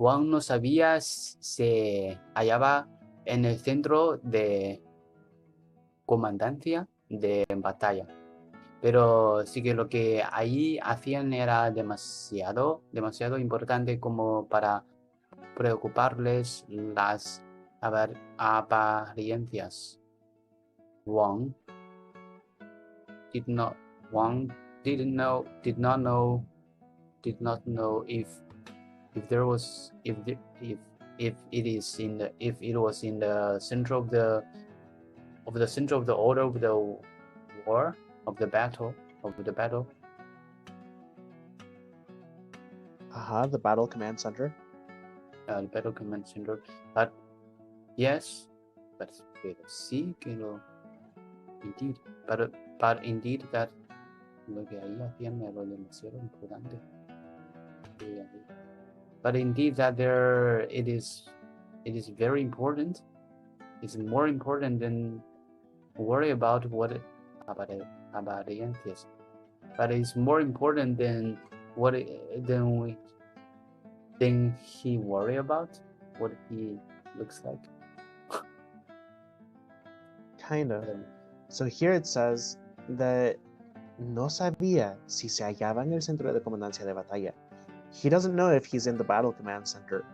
Juan no sabía si se hallaba en el centro de comandancia de batalla, pero sí que lo que ahí hacían era demasiado importante como para preocuparles las apariencias. Wang did not know if it was in the center of the order of the war of the battle. The battle command center. The battle command center, but yes, but sí que lo indeed, but indeed that lo que ahí hacían era demasiado importante. But indeed that it is very important. It's more important than worry about apariencias. But it's more important than he worry about what he looks like. Kind of. So here it says that no sabía si se hallaba en el centro de comandancia de batalla. He doesn't know if he's in the battle command center,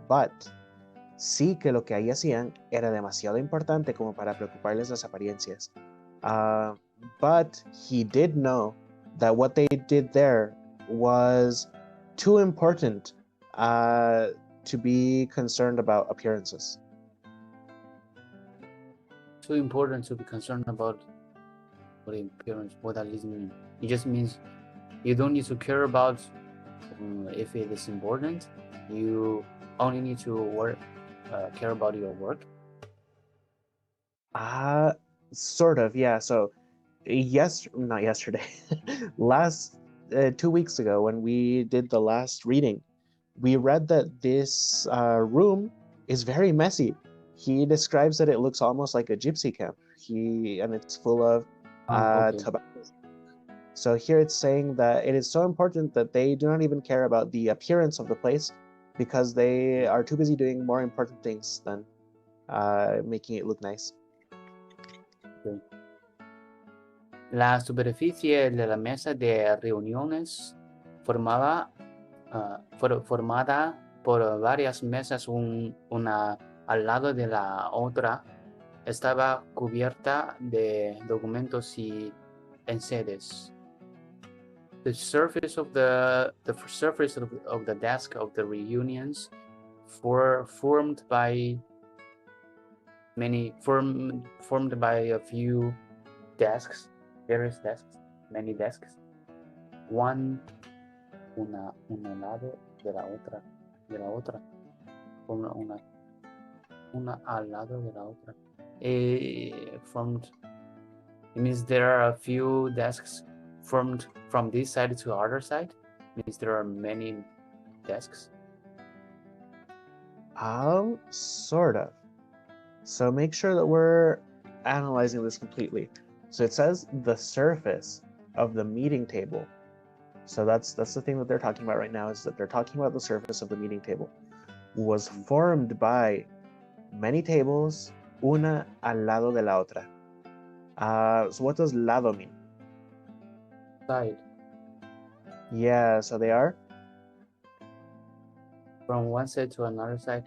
but sí que lo que ahí hacían era demasiado importante como para preocuparles las apariencias. But he did know that what they did there was too important to be concerned about appearances. Too important to be concerned about what appearance, what that means. It just means you don't need to care about if it is important. You only need to care about your work. Sort of, yeah. So not yesterday, last 2 weeks ago when we did the last reading, we read that this room is very messy. He describes that it looks almost like a gypsy camp. And it's full of tobacco. So here it's saying that it is so important that they do not even care about the appearance of the place because they are too busy doing more important things than making it look nice. Okay. La superficie de la mesa de reuniones formada por varias mesas una al lado de la otra estaba cubierta de documentos y enseres. The surface of the desk of the reunions formed by a few desks, various desks, many desks, una lado de la otra, una al lado de la otra. It means there are a few desks formed from this side to the other side. It means there are many desks. Sort of. So make sure that we're analyzing this completely. So it says the surface of the meeting table. So that's the thing that they're talking about right now, is that they're talking about the surface of the meeting table was formed by many tables, una al lado de la otra. So what does lado mean? Side. Yeah, so they are? From one side to another side.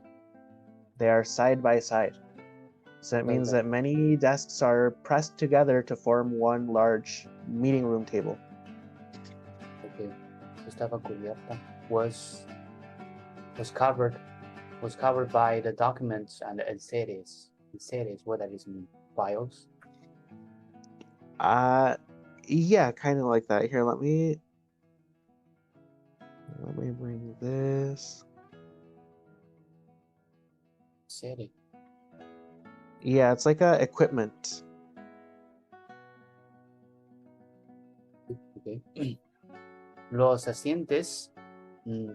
They are side by side. So it means that many desks are pressed together to form one large meeting room table. Okay. Estaba cubierta. Was covered by the documents and the enseres. Enseres, what does it mean? Files? Yeah, kind of like that. Here, let me bring this. Serie. Yeah, it's like a equipment. Okay. Los asientos,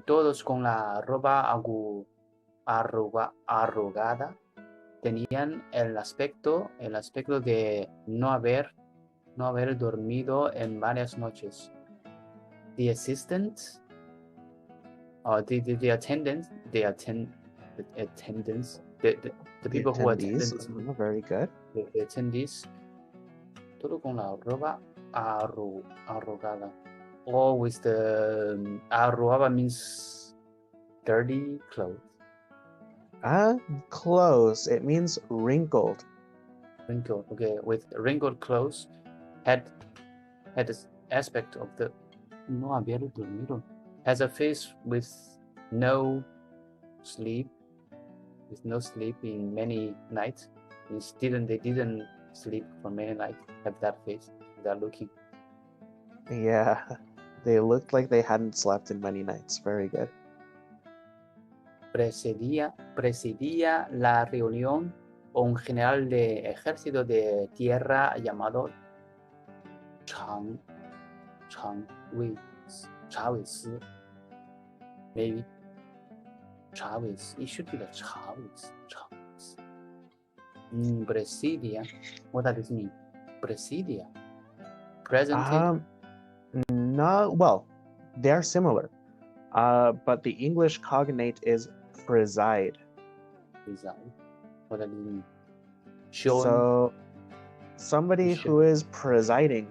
todos con la ropa arrugada, tenían el aspecto de no haber dormido en varias noches. The assistants the attendance, the attendance, the people who attend, very good. the attendees. Todo con la ropa arrugada. Or with the arrugada means dirty clothes. Close. It means wrinkled. Wrinkled. Okay, with wrinkled clothes, had this aspect of the no haber dormido. Has a face with no sleep in many nights. They didn't sleep for many nights. Have that face, that looking. Yeah, they looked like they hadn't slept in many nights. Very good. Presidía la reunión un general de ejército de tierra llamado查韦斯 maybe 查韦斯 it should be the 查韦斯 Presidia, what does this mean? Presidia, presented? No, well, they are similar, but the English cognate is preside. Preside, what does it mean? So somebody who is presiding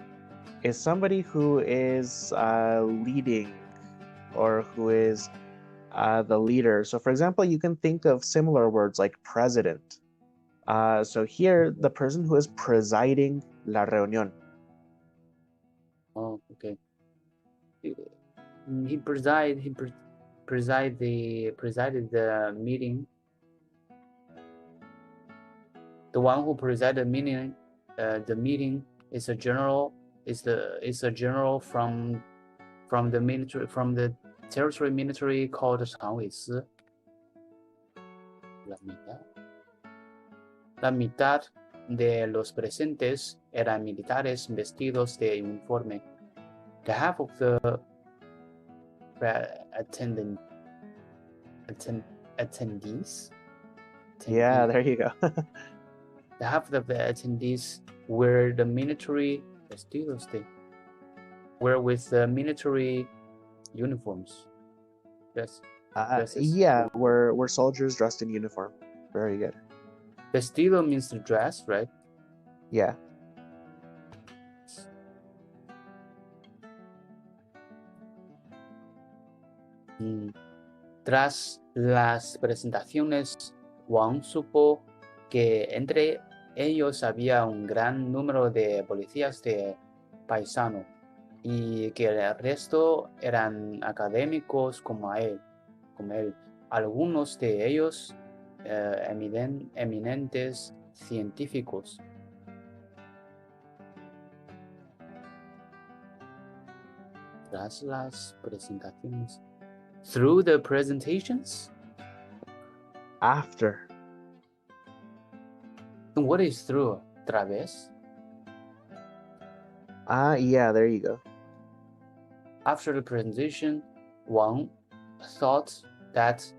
is somebody who is leading, or who is the leader. So for example, you can think of similar words like president. So here, the person who is presiding la reunión. Oh, okay. He presided the meeting. The one who presided the meeting is a general. Is a general from the military, from the territory military called 常韦斯. La mitad de los presentes eran militares vestidos de uniforme. The half of the attendees. Yeah, there you go. The half of the attendees were the military vestidos were with the military uniforms. Yes. Yeah, we're soldiers dressed in uniform. Very good. Vestido means the dress, right? Yeah. Tras las presentaciones, Wang supo que entre ellos había un gran número de policías de paisano y que el resto eran académicos como él. Algunos de ellos eminentes científicos. Tras las presentaciones. Through the presentations? After. And what is through? Través? Yeah, there you go. After the presentation, Wang thought that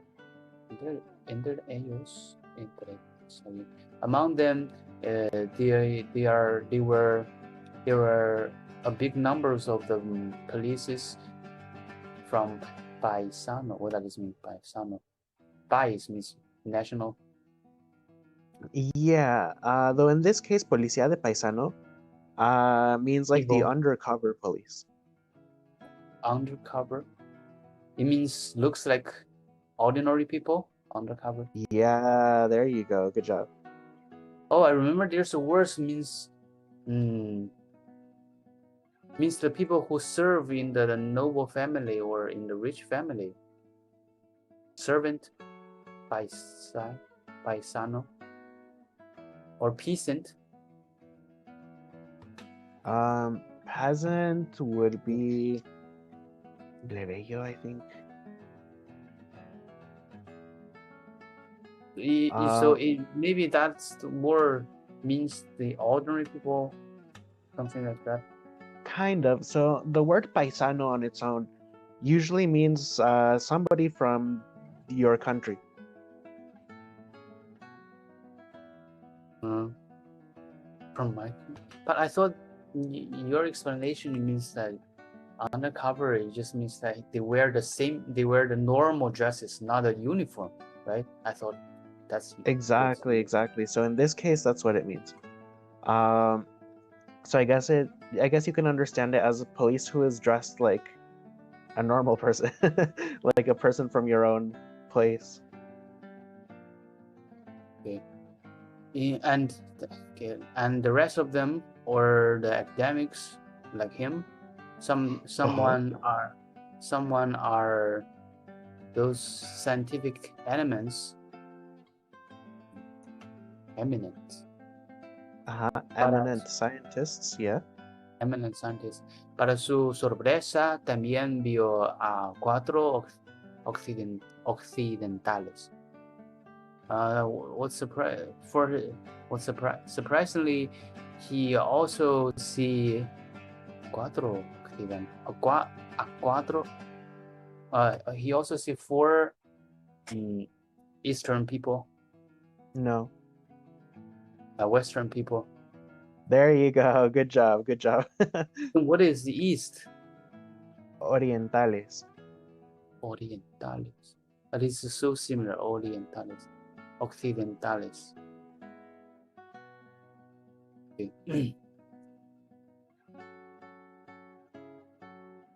among them, there were a big numbers of the police from paisano. What does this mean, paisano? País means national. Yeah, though in this case, policía de paisano means like the undercover police. Undercover? It means looks like ordinary people. Undercover. Yeah, there you go. Good job. Oh, I remember there's a word means the people who serve in the noble family or in the rich family. Servant, paisano, or peasant. Peasant would be plebeyo, I think. So maybe that's the word means the ordinary people, something like that. Kind of. So the word paisano on its own usually means somebody from your country. From my country. But I thought your explanation means that undercover, it just means that they wear the normal dresses, not a uniform, right? I thought that's Exactly. So in this case, that's what it means. So I guess you can understand it as a police who is dressed like a normal person, like a person from your own place. Okay. And the rest of them, or the academics like him, someone are those scientific eminent Eminent scientists, yeah. eminent scientists. Para su sorpresa, también vio a 4 occidentales. Surprisingly, he also see 4 he also see 4 Eastern people. No. Western people. There you go. Good job. What is the East? Orientales. That is so similar. Orientales. Occidentales. Okay.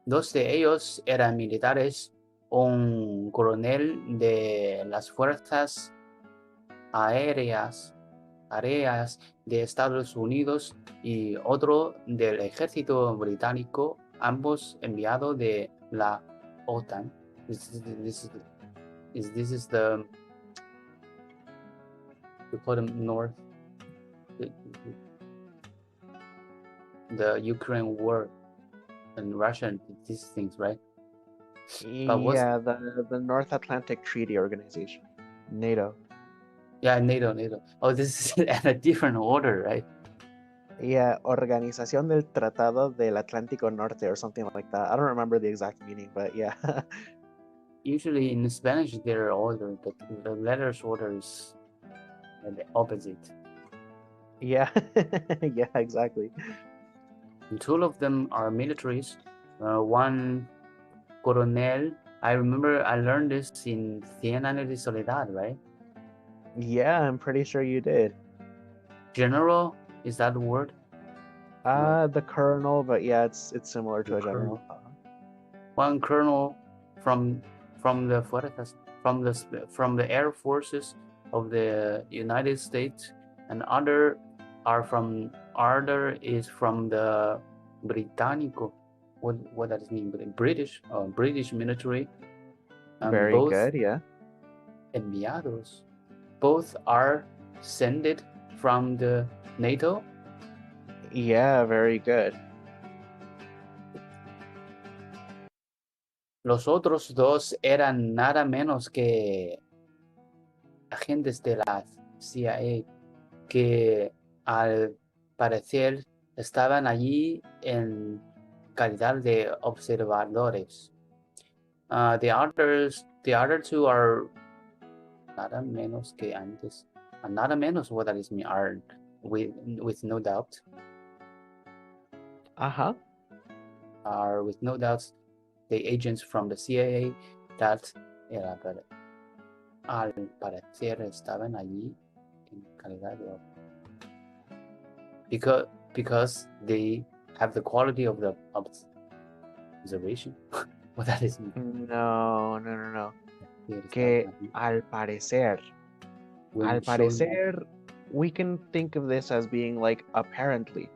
2 de ellos eran militares, un coronel de las fuerzas aéreas de Estados Unidos y otro del ejército británico, ambos enviados de la OTAN. This is the we call them North, the Ukraine war and Russia and these things, right? Yeah, the North Atlantic Treaty Organization, NATO. Yeah, NATO. Oh, this is at a different order, right? Yeah, Organización del Tratado del Atlántico Norte or something like that. I don't remember the exact meaning, but yeah. Usually in Spanish they're ordered, but the letters order is the opposite. Yeah, yeah, exactly. And 2 of them are militaries. One coronel. I remember I learned this in 100 años de soledad, right? Yeah, I'm pretty sure you did. General, is that the word? The colonel, but yeah, it's similar to a general. One colonel from the fuerzas, from the air forces of the United States, and other is from the Británico. What does it mean? British military. Very both good, yeah. Enviados. Both are sent from the NATO. Yeah, very good. Los otros 2 eran nada menos que agentes de la CIA que al parecer estaban allí en calidad de observadores. The other 2 are nada menos que antes. Nada menos, what does it mean? Are with no doubt. Are with no doubt the agents from the CIA that al parecer estaban allí en calidad de because they have the quality of the observation. What that is mean? No. Que al parecer, we can think of this as being like apparently.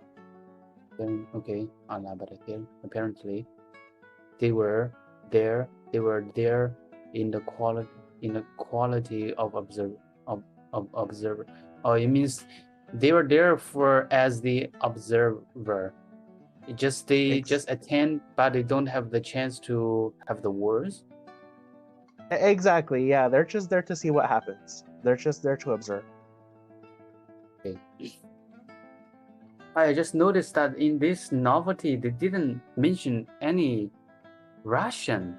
Okay, al parecer, apparently, they were there in the quality of observer. Oh, it means they were there as the observer. They just attend, but they don't have the chance to have the words. Exactly, yeah. They're just there to see what happens. They're just there to observe. Okay. I just noticed that in this novelty, they didn't mention any Russian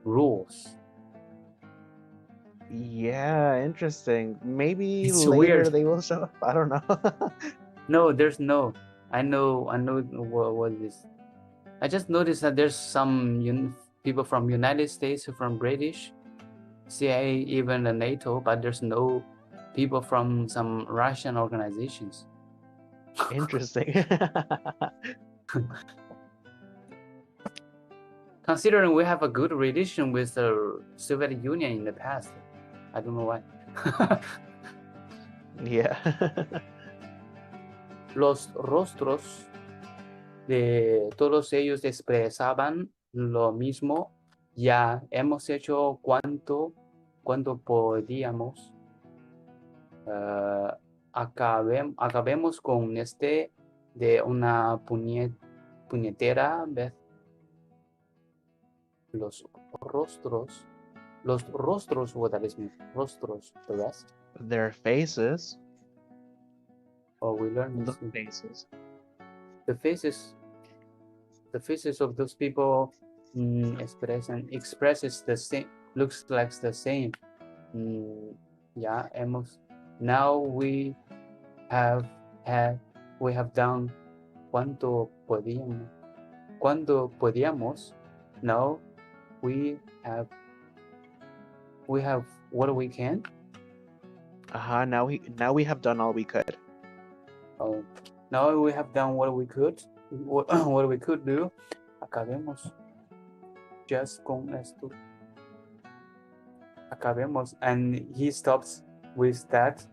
rules. Yeah, interesting. Maybe It's later weird. they will show up. I don't know. No, there's no. I know what is I just noticed that there's some people from United States, from British, CIA, even the NATO, but there's no people from some Russian organizations. Interesting. Considering we have a good relation with the Soviet Union in the past, I don't know why. Yeah. Los rostros de todos ellos expresaban lo mismo. Ya hemos hecho cuanto podíamos. Acabemos con este de una puñetera vez. Los rostros, what that is mean? Rostros, the rest. Their faces. Oh, we learned The this. faces. The faces of those people expresses the same, looks like the same. Ya hemos. Now we have done cuanto podíamos. Now we have what we can. Now we have done all we could. Oh, now we have done what we could. What we could do. Acabemos just con esto. Acabemos, and he stops with that.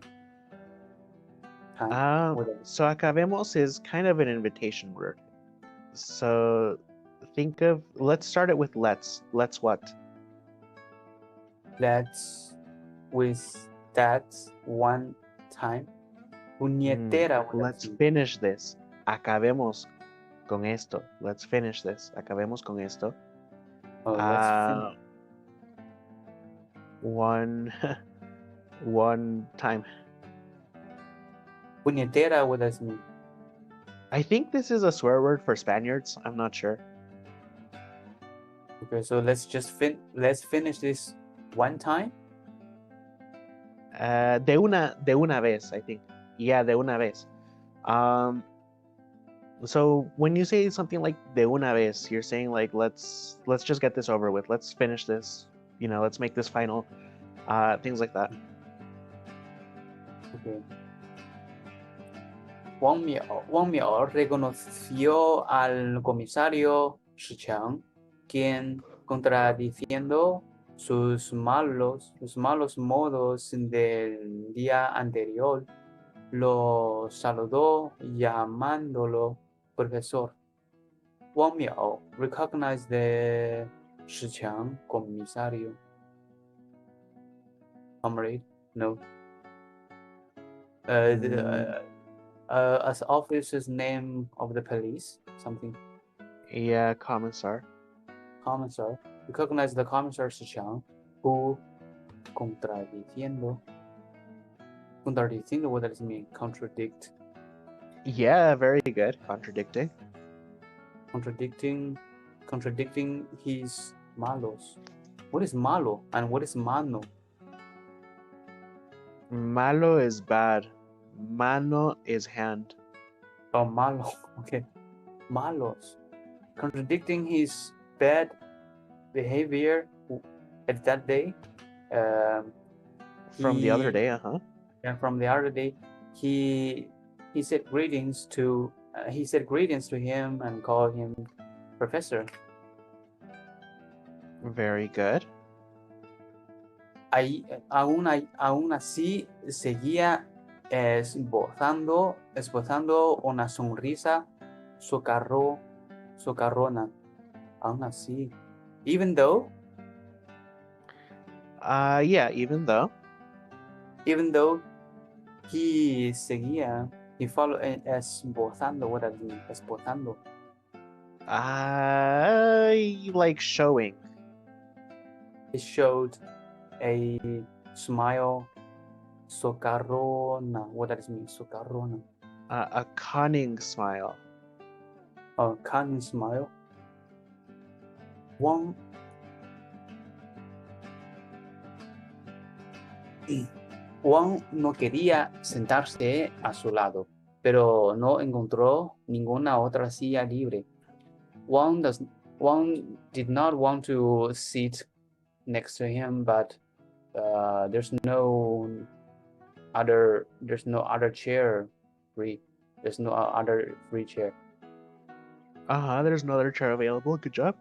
So acabemos is kind of an invitation word. So let's start it with let's. Let's what? Let's with that one time. Puñetera. Let's finish this. Acabemos con esto. Let's finish this. Acabemos con esto. Oh, let's finish. One time. Puñetera, what does it mean? I think this is a swear word for Spaniards. I'm not sure. Okay, so let's finish this one time. De una vez, I think. Yeah, de una vez. So when you say something like de una vez, you're saying like let's just get this over with. Let's finish this. Let's make this final. Things like that. Okay. Wang Miao reconoció al comisario Shichang, quien, contradiciendo sus malos modos del día anterior, lo saludó llamándolo profesor. Wang Miao recognized the Shichang comisario. Comrade? No. As officer's name of the police, something. Yeah, commissar. Commissar. Recognize the commissar Shichang, who contradiciendo, what does it mean? Contradict. Yeah, very good. Contradicting. Contradicting his malos. What is malo and what is mano? Malo is bad. Mano is hand. Oh, malo. Okay. Malos. Contradicting his bad behavior at that day. From the other day, And from the other day, he said greetings to him and called him professor. Very good. Aún así seguía esbozando una sonrisa socarrona. Aún así. Even though? Yeah, even though. Even though he seguía, he followed esbozando. What does it mean? Esbozando. Like showing. He showed a smile. Socarrona. What does it mean? Socarrona. A cunning smile. A cunning smile. Wang no quería sentarse a su lado, pero no encontró ninguna otra silla libre. Wang did not want to sit next to him, but there's no other chair free. There's no other free chair. There's no other chair available. Good job.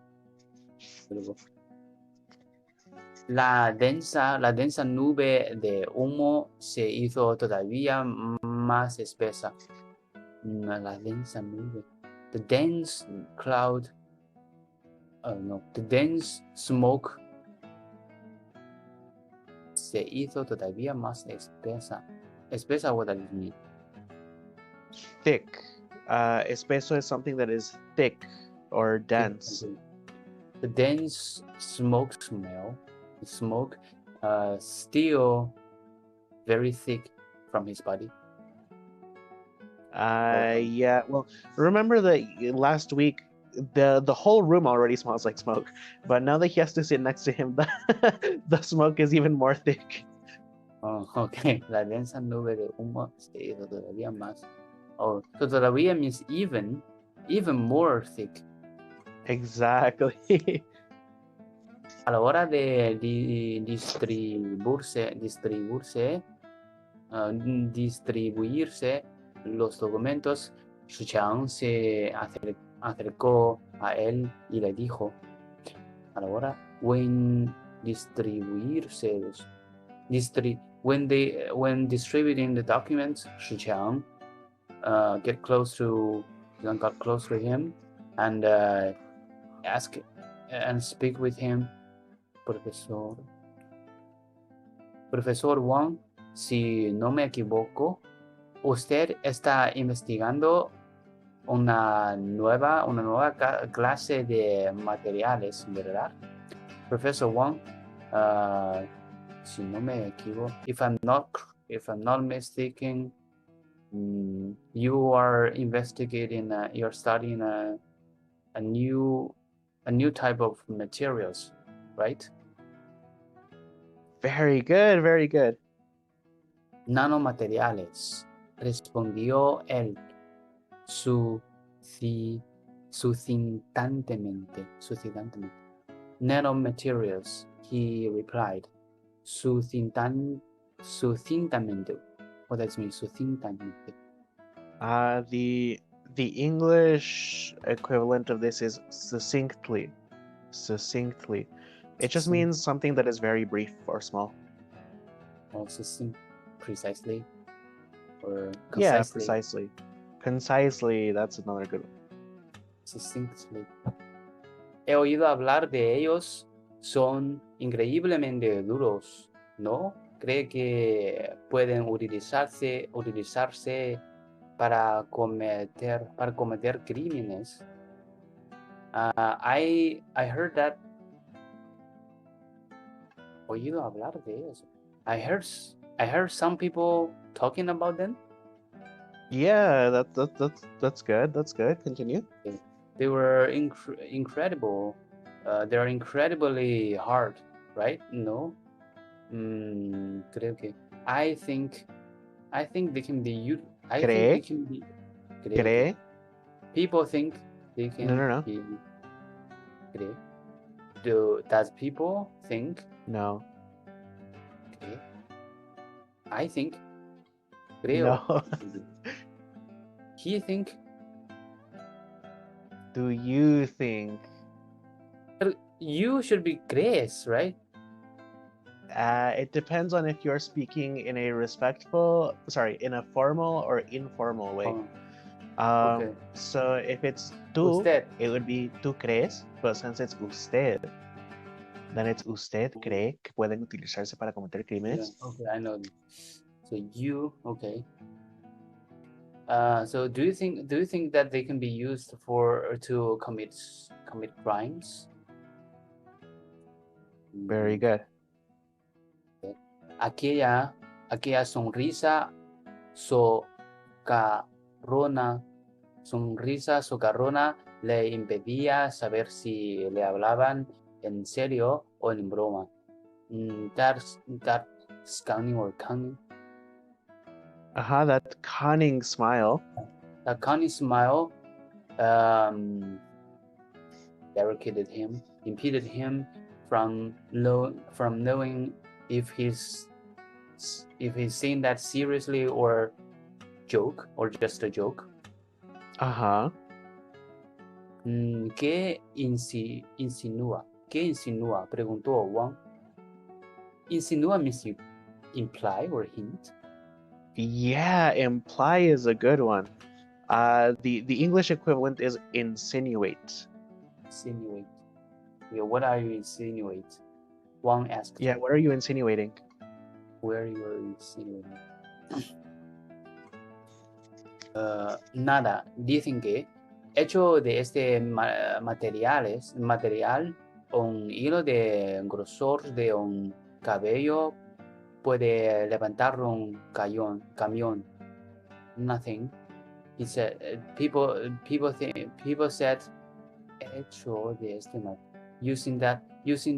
La densa nube de humo se hizo todavía más espesa. La densa nube. The dense cloud. The dense smoke se hizo todavía más espesa. Espesa, what does it mean? Thick. Espeso is something that is thick or dense. The dense smoke smell. The smoke still very thick from his body. Yeah, well, remember that last week the whole room already smells like smoke, but now that he has to sit next to him, the smoke is even more thick. Oh, okay. La densa nube de humo se hizo todavía más. Oh, so todavía means even more thick. Exactly. A la hora de distribuirse los documentos, Shuchang se acercó a él y le dijo, a la hora, when distributing the documents, Shuchang got close to him and ask and speak with him. Profesor Wang, si no me equivoco, usted está investigando una nueva clase de materiales, ¿verdad? Professor Wang, si no me equivoco, if I'm not mistaken, you are investigating, you're studying a new type of materials, right? Very good, very good. Nanomateriales, respondió él sucintantemente. Nanomaterials, he replied. Sucintamente. What does it mean, sucintamente? The English equivalent of this is succinctly. Succinctly. It just means something that is very brief or small. Oh, succinct, precisely, or concisely. Yeah, precisely. Concisely, that's another good one. Succinctly. He oído hablar de ellos, son increíblemente duros, ¿no? ¿Cree que pueden utilizarse para cometer crímenes? I heard that. Oído hablar de ellos. I heard some people talking about them. Yeah, that's good. That's good. Continue. They were incredible. They're incredibly hard, right? No. Creo que. I think they can be used. I think they can be. ¿Cree? People think they can. No. Be. Cree. Does people think? No. Okay. I think. Creo. No. He think. Do you think? You should be crees, right? It depends on if you're speaking in a in a formal or informal way. Okay. So if it's tú, Usted. it would be tú crees, but since it's usted, then it's usted cree que pueden utilizarse para cometer crímenes. Yeah, okay, I know. So you, okay. So do you think that they can be used to commit crimes? Very good. Aquella sonrisa socarrona le impedía saber si le hablaban en serio o en broma. That's cunning or cunning. That cunning smile. That cunning smile impeded him from knowing if he's saying that seriously or just a joke. Ajá. ¿Qué insinúa? ¿Qué insinúa? Preguntó Wang. Insinúa means you imply or hint. Yeah, imply is a good one. The English equivalent is insinuate. Insinuate. Yeah, what are you insinuate? Wang asked. Yeah, what are you insinuating? Where you are insinuating? Nada. Dicen que hecho de este material un hilo de grosor de un cabello puede levantar un camión. Nothing. He said. People said hecho de este material. Using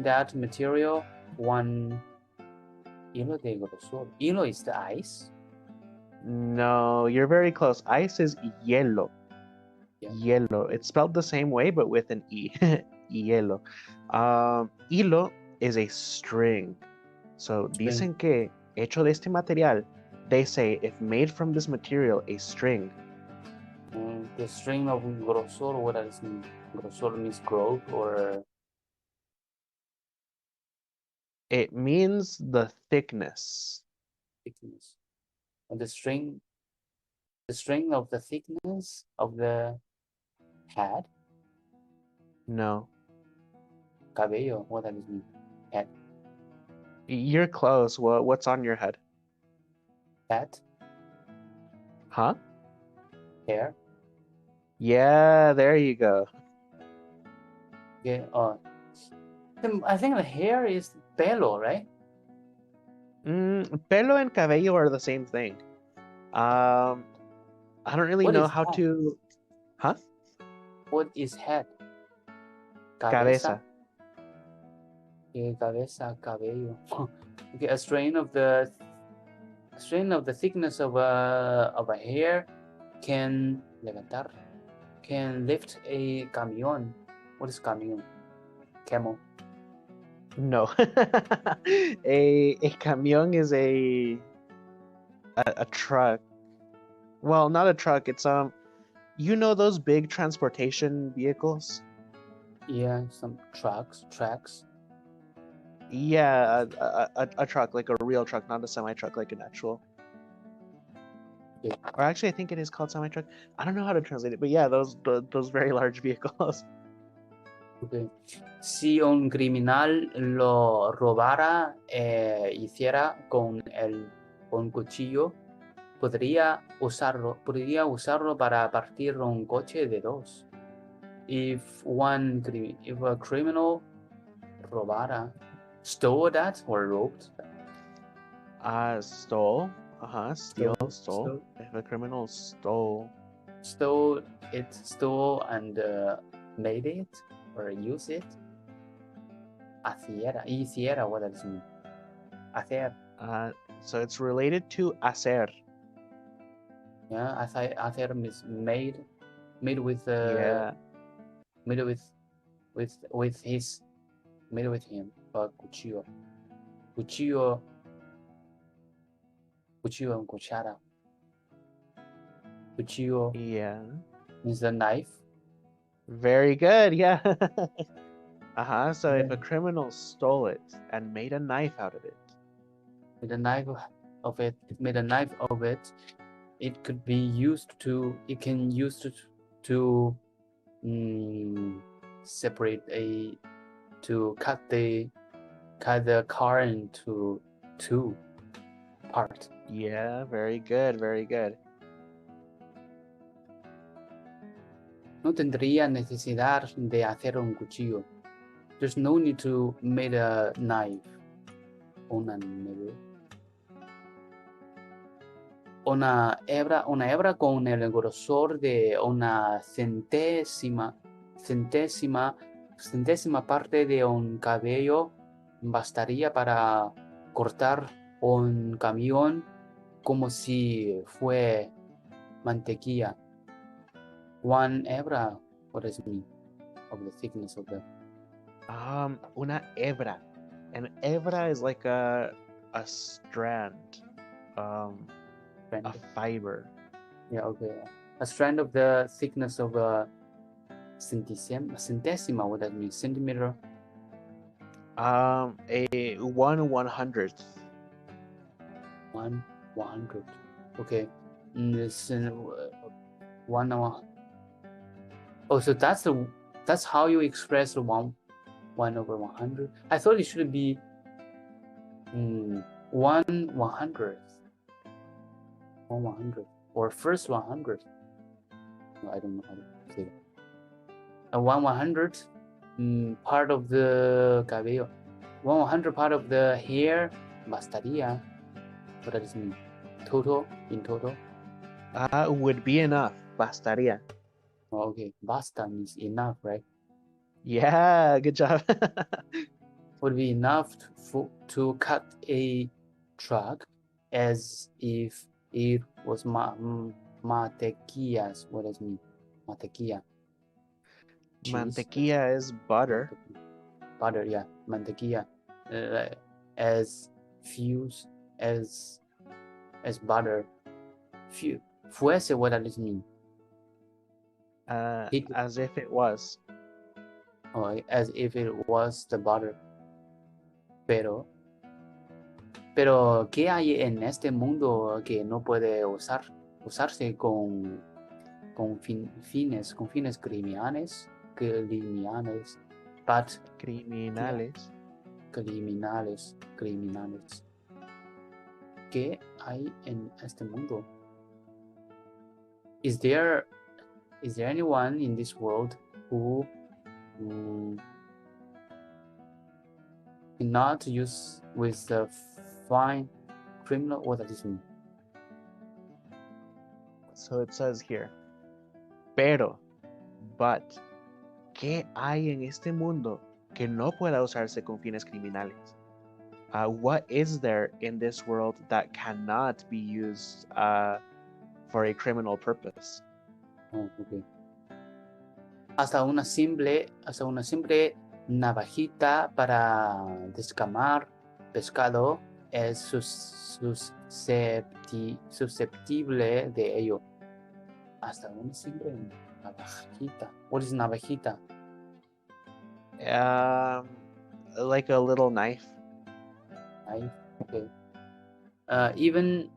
that material, one hilo de grosor. Hilo is the ice. No, you're very close. Ice is hielo. Yeah. Hielo. It's spelled the same way, but with an E. Hielo. Hilo is a string. So, dicen que hecho de este material, they say if made from this material, a string. The string of grosor, what does it mean? Grosor means growth or... It means the thickness. thickness. And the string of the thickness of the head? No. Cabello, what does it mean? Head. You're close. What's on your head? Head? Huh? Hair? Yeah, there you go. Okay. I think the hair is pelo, right? Pelo and cabello are the same thing. I don't really What know is how head? to... Huh? What is head? Cabeza. Okay, cabeza, cabello. Okay, a strain of the thickness of a hair can lift a camión. What is camión? Camel. No. A camión is a truck. Well, not a truck. It's you know those big transportation vehicles? Yeah, some tracks. Yeah, a truck, like a real truck, not a semi-truck, like an actual. Yeah. Or actually, I think it is called semi-truck. I don't know how to translate it, but yeah, those very large vehicles. Okay. Si un criminal lo robara hiciera con un cuchillo, podría usarlo para partir un coche de dos. If a criminal stole that or robbed. Stole. Stole. If a criminal stole and made it or use it. Hiciera, what does it mean? Hacer. So it's related to hacer. Yeah, hacer means made with him. Cuchillo and cuchara. Cuchillo. Yeah. Means the knife. Very good. Yeah. So if a criminal stole it and made a knife out of it. Made a knife of it. It could be used to. It can use to separate to cut the car into two parts. Yeah, very good, very good. No tendría necesidad de hacer un cuchillo. There's no need to make a knife. Una hebra con el grosor de una centésima parte de un cabello bastaría para cortar un camión como si fuera mantequilla. One hebra, what does it mean? of the thickness of the Una hebra. An hebra is like a strand, a strand? fiber. Yeah, okay. A strand of the thickness of a centesima, what does that mean? Centimeter? A 1/100th. 1/100. Okay. This one. Oh, so that's how you express 1/100. I thought it should be 1/100th. 1/100 or first 100. No, I don't know how to say that. A 1/100 part of the cabello. 1/100 part of the hair. Bastaría. What does it mean? Total, in total? Would be enough. Bastaría. Oh, okay. Basta means enough, right? Yeah, good job. Would be enough to cut a truck as if it was mantequillas. What does it mean? Mantequilla. Cheese. Mantequilla is butter. Butter, yeah. Mantequilla. As fuse as butter. Fuese, what does it mean? As if it was. Oh, as if it was the butter. Pero, ¿qué hay en este mundo que no puede usarse con fines criminales? But Criminales. Criminales. ¿Qué hay en este mundo? Is there anyone in this world who cannot use with the fine criminal? What does this mean? So it says here, pero, but, ¿qué hay en este mundo que no pueda usarse con fines criminales? What is there in this world that cannot be used for a criminal purpose? Oh, okay. Hasta una simple navajita para descamar pescado es susceptible de ello. Hasta una simple navajita. What is navajita? Like a little knife. Knife. Okay. Even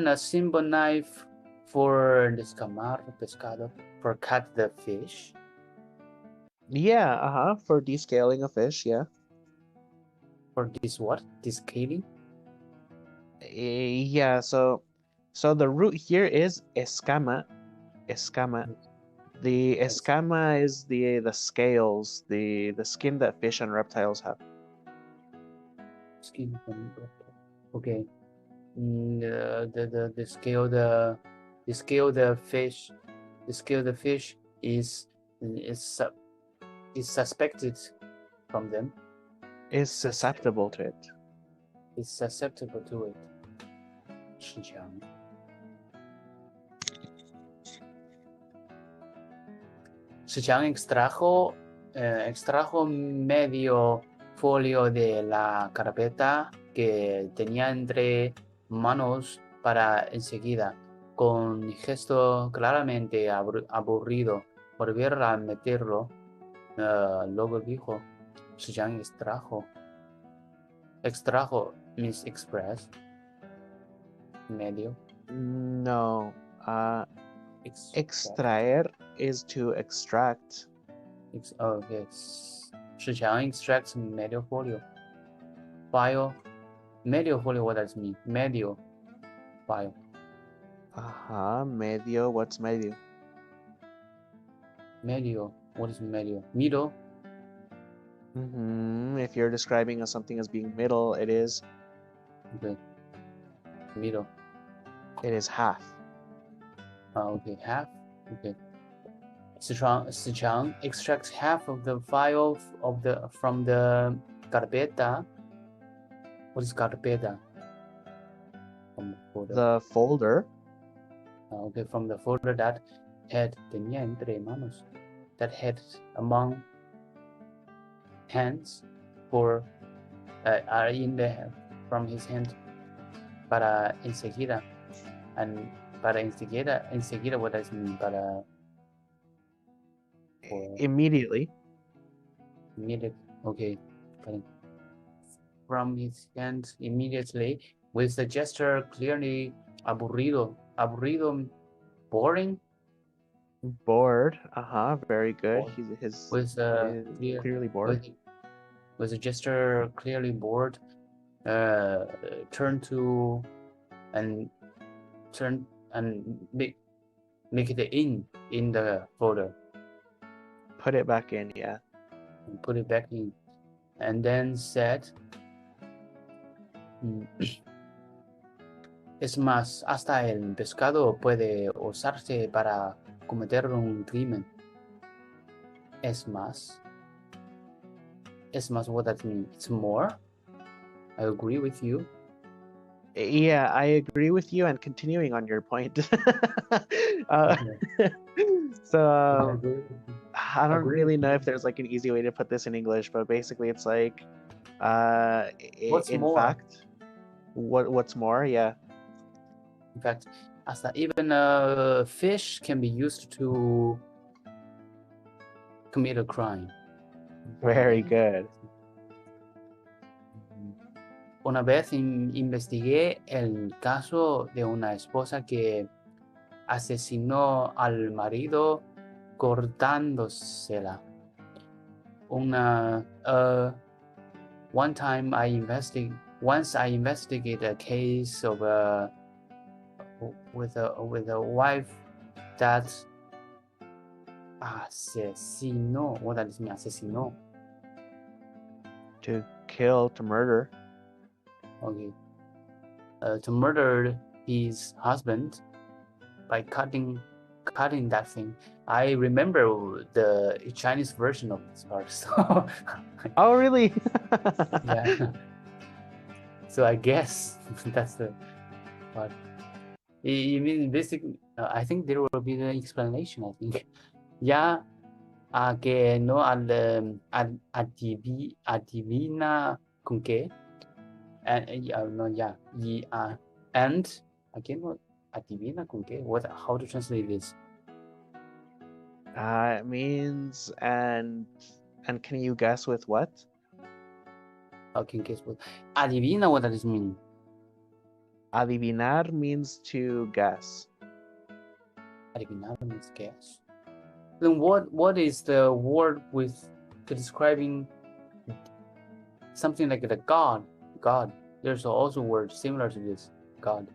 a simple knife for descamar pescado, for cut the fish. Yeah, for descaling a fish, yeah. For this what? Descaling? Yeah, so the root here is escama. The escama is the scales, the skin that fish and reptiles have. Skin from reptile. Okay. The scale the fish is suspected from them. Is susceptible to it. Is susceptible to it. 是这样。Sichang extrajo medio folio de la carpeta que tenía entre manos para enseguida, con gesto claramente aburrido, volver a meterlo. Luego dijo, Sichang extrajo. Extrajo means express. Medio. No. Extraer is to extract. Okay. Sichang extracts medio folio. File. Medio folio, what does it mean? Medio file. Medio. What's medio? Medio. What is medio? Middle. If you're describing something as being middle, it is. Okay. Middle. It is half. Okay, half. Okay. Sichang extracts half of the file from the carpeta. What is carpeta? From the folder. The folder. Okay, from the folder that had tenía entre manos. that had among hands for are in the from his hand para enseguida and para enseguida what does it mean para immediately. Immediate, okay. From his hand immediately with the gesture clearly aburrido boring. Bored. Very good. Bored. He's With clearly bored. With a gesture clearly bored, turn and make it in the folder. Put it back in, yeah. Put it back in, and then said, es más, hasta el pescado puede usarse para cometer un crimen. Es más, what that means? It's more. I agree with you. Yeah, I agree with you, and continuing on your point. So I don't really know if there's like an easy way to put this in English, but basically it's like what's in more? fact, what's more? Yeah. In fact, hasta even fish can be used to commit a crime. Very good. Una vez investigué el caso de una esposa que asesinó al marido cortándosela. Once I investigated a case of with a wife that asesinó. What does it mean? Asesinó. To kill, to murder. Okay. To murder his husband by cutting that thing. I remember the Chinese version of this part. So oh, really? yeah. So I guess that's the part. You mean basically? I think there will be the explanation. I think. Ya que no adivina con qué. And again, what adivina con qué? How to translate this? It means and can you guess with what? I can guess what. Adivina, what does this mean? Adivinar means to guess. Adivinar means guess. Then what is the word with describing something like the God? God. There's also a word similar to this. God.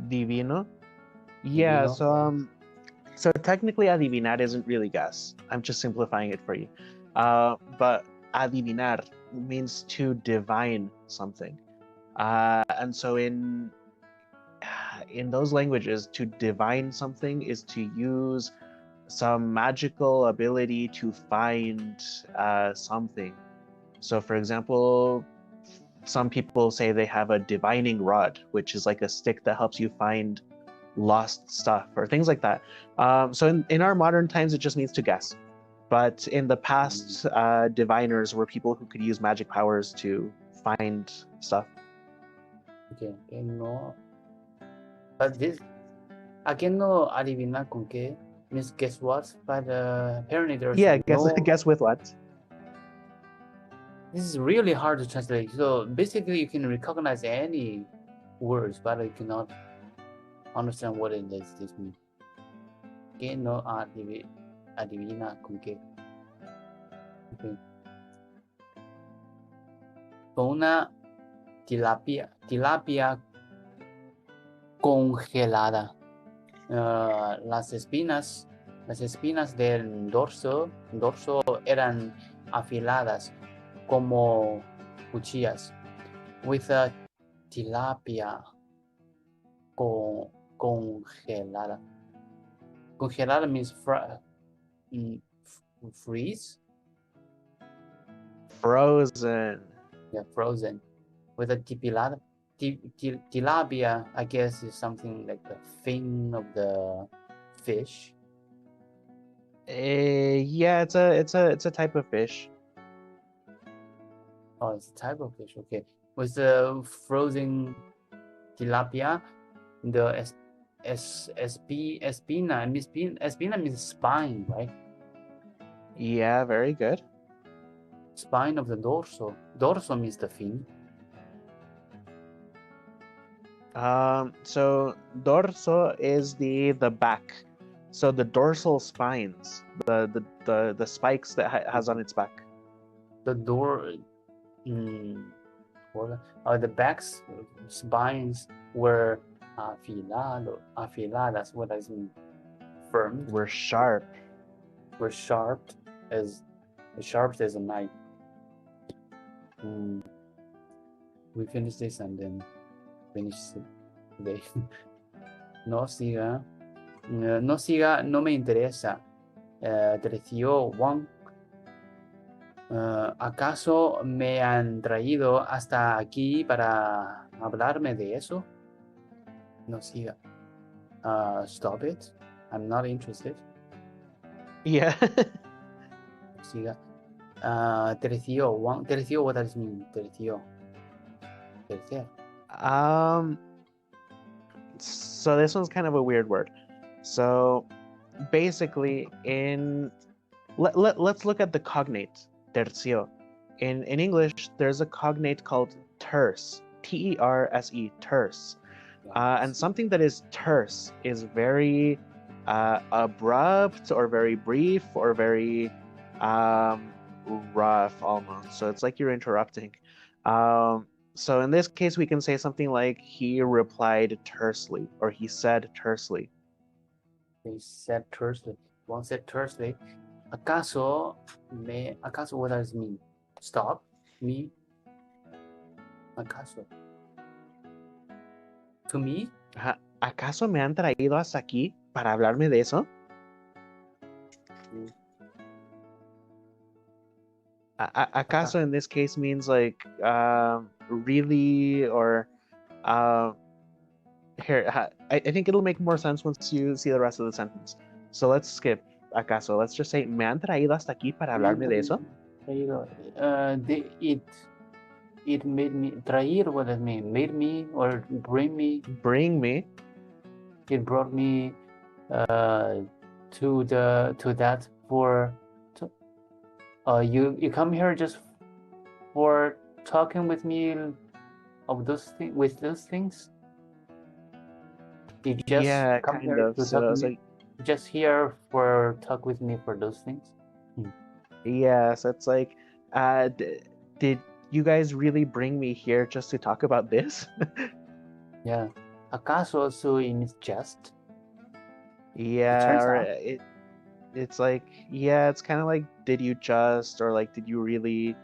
Divino. Yeah. Divino. So technically, adivinar isn't really guess. I'm just simplifying it for you. But adivinar means to divine something. And so in those languages, to divine something is to use some magical ability to find something. So for example, some people say they have a divining rod, which is like a stick that helps you find lost stuff or things like that. So in our modern times, it just means to guess. But in the past, diviners were people who could use magic powers to find stuff. Okay, no. But this, again, no adivinar con qué means guess what? But apparently there's guess with what? This is really hard to translate. So basically, you can recognize any words, but you cannot understand what it is. This means. Que no adivina con qué. Okay. Con una tilapia congelada. Las espinas del dorso eran afiladas como cuchillas. With a tilapia congelada. Congelada means freeze. Frozen. Yeah, frozen. With a tilapia, I guess, is something like the fin of the fish. Yeah, it's a type of fish. Oh, it's a type of fish. Okay. Was the frozen tilapia the espina means spine, right? Yeah, very good. Spine of the dorso. Dorso means the fin. So dorso is the back. So the dorsal spines, the spikes that has on its back. The the back's spines were afiladas. What does it mean? Firm. We're sharp. Were sharp as a knife. We finish this and then finish the day. No siga, no me interesa. Terció Wang. ¿Acaso me han traído hasta aquí para hablarme de eso? No siga. Stop it. I'm not interested. Yeah. Siga. Terció Wang. Terció, what does it mean? Terció. Tercer. So this one's kind of a weird word. So basically let's look at the cognate, tercio. In English, there's a cognate called terse, T-E-R-S-E, terse. And something that is terse is very abrupt or very brief or very rough almost. So it's like you're interrupting. So in this case, we can say something like he replied tersely or he said tersely. He said tersely. One said tersely. ¿Acaso what does it mean? Stop me? ¿Acaso? To me? ¿Acaso me han traído hasta aquí para hablarme de eso? ¿Acaso in this case means like really or here I think it'll make more sense once you see the rest of the sentence. So let's skip ¿acaso? Let's just say ¿me han traído hasta aquí para hablarme de eso? It made me traer, what does it mean? Made me or bring me? Bring me. It brought me to that for you come here just for talking with me of those things. You just come kind here of. to So talk it's with me, just here for talk with me for those things. Yeah, so it's like did you guys really bring me here just to talk about this? Yeah. ¿Acaso also means just? Yeah, or it's like, yeah, it's kind of like did you just or like did you really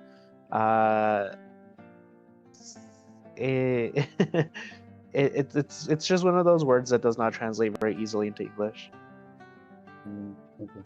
it's just one of those words that does not translate very easily into English. Okay.